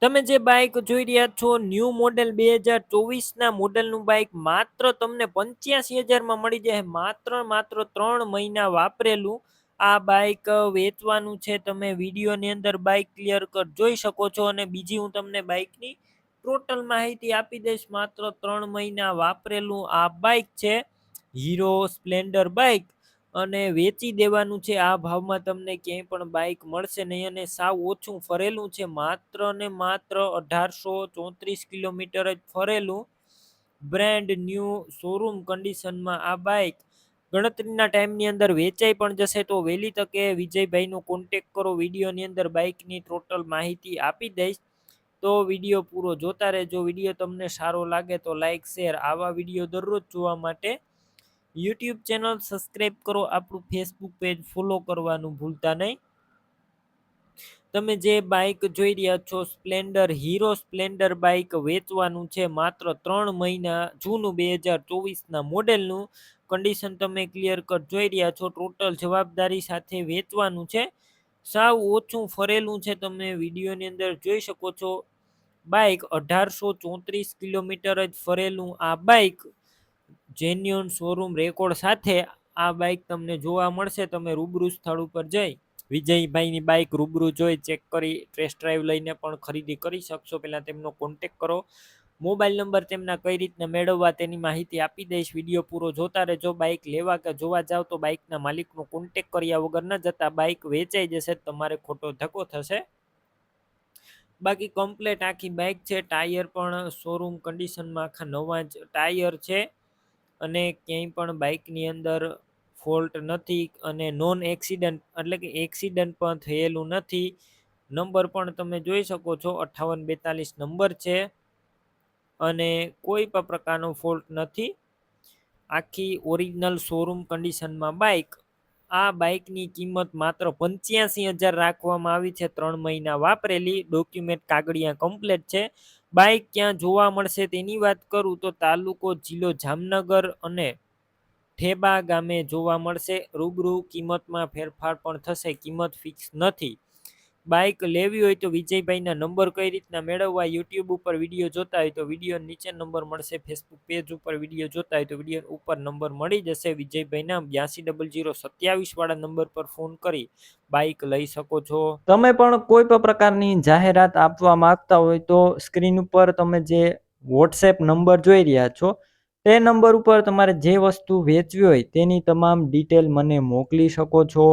તમે જે બાઈક જોઈ રહ્યા છો ન્યૂ મોડેલ 2024ના મોડેલનું બાઈક માત્ર તમને 85,000માં મળી જાય. માત્ર 3 મહિના વાપરેલું આ બાઈક વેચવાનું છે. તમે વિડીયોની અંદર બાઈક ક્લિયર કટ જોઈ શકો છો અને બીજી હું તમને બાઈકની ટોટલ માહિતી આપી દઈશ. માત્ર 3 મહિના વાપરેલું આ બાઈક છે. હીરો સ્પ્લેન્ડર બાઈક અને વેચી દેવાનું છે. આ ભાવમાં તમને ક્યાંય પણ બાઈક મળશે નહીં અને સાવ ઓછું ફરેલું છે. માત્ર ને માત્ર 1834 કિલોમીટર જ ફરેલું બ્રાન્ડ ન્યૂ શોરૂમ કન્ડિશનમાં આ બાઈક ગણતરીના ટાઈમની અંદર વેચાઈ પણ જશે. તો વહેલી તકે વિજયભાઈનો કોન્ટેક કરો. વિડીયોની અંદર બાઈકની ટોટલ માહિતી આપી દઈશ. તો વિડીયો પૂરો જોતા રહેજો. વિડીયો તમને સારો લાગે તો લાઈક શેર. આવા વિડીયો દરરોજ જોવા માટે યુટ્યુબ ચેનલ સબસ્ક્રાઈબ કરો. આપણું ફેસબુક પેજ ફોલો કરવાનું ભૂલતા નહીં. તમે જે બાઈક જોઈ રહ્યા છો સ્પ્લેન્ડર હીરો સ્પ્લેન્ડર બાઈક વેચવાનું છે. માત્ર 3 મહિના જૂનું 2024ના મોડેલનું કન્ડિશન તમે ક્લિયર કટ જોઈ રહ્યા છો. ટોટલ જવાબદારી સાથે વેચવાનું છે. સાવ ઓછું ફરેલું છે. તમે વિડીયોની અંદર જોઈ શકો છો. બાઈક 1834 કિલોમીટર જ ફરેલું આ બાઈક જેન્યુન શોરૂમ રેકોર્ડ સાથે આ બાઈક તમને જોવા મળશે. તમે રૂબરૂ સ્થળ ઉપર જઈ વિજયભાઈની બાઈક રૂબરૂ જોઈ ચેક કરી ટેસ્ટ ડ્રાઈવ લઈને પણ ખરીદી કરી શકશો. પહેલાં તેમનો કોન્ટેક કરો. મોબાઈલ નંબર તેમના કઈ રીતના મેળવવા તેની માહિતી આપી દઈશ. વિડીયો પૂરો જોતા રહેજો. બાઈક લેવા કે જોવા જાવ તો બાઈકના માલિકનો કોન્ટેક કર્યા વગર ન જતા. બાઈક વેચાઈ જશે, તમારે ખોટો ધક્કો થશે. બાકી કમ્પ્લેટ આખી બાઈક છે. ટાયર પણ શોરૂમ કન્ડિશનમાં આખા નવા જ ટાયર છે અને ક્યાંય પણ બાઈકની અંદર ફોલ્ટ નથી અને નોન એક્સિડન્ટ એટલે કે એક્સિડન્ટ પણ થયેલું નથી. નંબર પણ તમે જોઈ શકો છો 5842 નંબર છે અને કોઈ પણ પ્રકારનો ફોલ્ટ નથી. આખી ઓરિજિનલ શોરૂમ કન્ડિશનમાં બાઈક. આ બાઈકની કિંમત માત્ર 85,000 રાખવામાં આવી છે. 3 મહિના વાપરેલી, ડોક્યુમેન્ટ કાગળિયા કમ્પ્લેટ છે. બાઈક ક્યાં જોવા મળશે તેની વાત કરું તો તાલુકો જિલ્લો જામનગર અને ઠેબા ગામે જોવા મળશે. રૂબરૂ કિંમતમાં ફેરફાર પણ થશે. કિંમત ફિક્સ નથી. બાઈક લેવી હોય તો વિજયભાઈના નંબર કઈ રીતના મેળવવા, યુટ્યુબ ઉપર વિડીયો જોતા હોય તો વિડીયો નીચે નંબર મળશે. ફેસબુક પેજ ઉપર વિડીયો જોતા હોય તો વિડીયો ઉપર નંબર મળી જશે. વિજયભાઈના 820027 વાળા નંબર પર ફોન કરી બાઈક લઈ શકો છો. તમે પણ કોઈ પણ પ્રકારની જાહેરાત આપવા માંગતા હોય તો સ્ક્રીન ઉપર તમે જે વોટ્સએપ નંબર જોઈ રહ્યા છો તે નંબર ઉપર તમારે જે વસ્તુ વેચવી હોય તેની તમામ ડિટેલ મને મોકલી શકો છો.